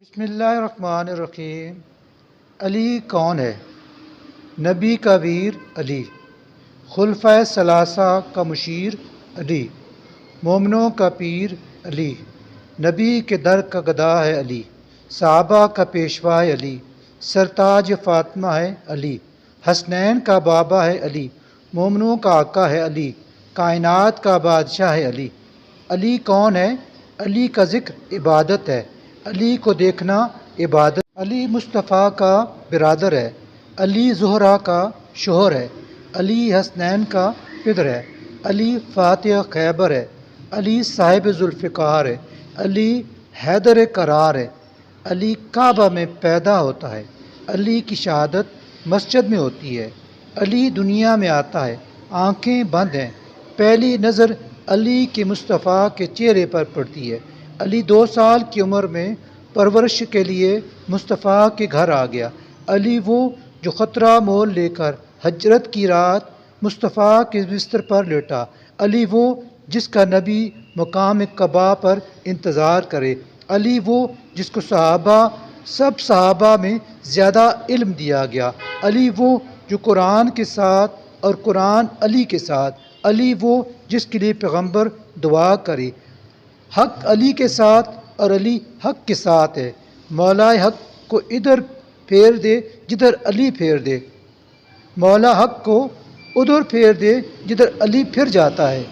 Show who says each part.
Speaker 1: بسم اللہ الرحمن الرحیم۔ علی کون ہے؟ نبی کا ویر علی، خلفائے ثلاثہ کا مشیر علی، مومنوں کا پیر علی، نبی کے در کا گدا ہے علی، صحابہ کا پیشوا ہے علی، سرتاج فاطمہ ہے علی، حسنین کا بابا ہے علی، مومنوں کا آقا ہے علی، کائنات کا بادشاہ ہے علی۔ علی کون ہے؟ علی کا ذکر عبادت ہے، علی کو دیکھنا عبادت۔ علی مصطفیٰ کا برادر ہے، علی زہرا کا شوہر ہے، علی حسنین کا پدر ہے، علی فاتح خیبر ہے، علی صاحب ذوالفقار ہے، علی حیدر کرار ہے، علی کعبہ میں پیدا ہوتا ہے، علی کی شہادت مسجد میں ہوتی ہے، علی دنیا میں آتا ہے، آنکھیں بند ہیں، پہلی نظر علی کے مصطفیٰ کے چہرے پر پڑتی ہے۔ علی 2 سال کی عمر میں پرورش کے لیے مصطفیٰ کے گھر آ گیا۔ علی وہ جو خطرہ مول لے کر ہجرت کی رات مصطفیٰ کے بستر پر لیٹا، علی وہ جس کا نبی مقام قبا پر انتظار کرے، علی وہ جس کو سب صحابہ میں زیادہ علم دیا گیا، علی وہ جو قرآن کے ساتھ اور قرآن علی کے ساتھ، علی وہ جس کے لیے پیغمبر دعا کرے۔ حق علی کے ساتھ اور علی حق کے ساتھ ہے، مولا حق کو ادھر پھیر دے جدھر علی پھیر دے، مولا حق کو ادھر پھیر دے جدھر علی پھر جاتا ہے۔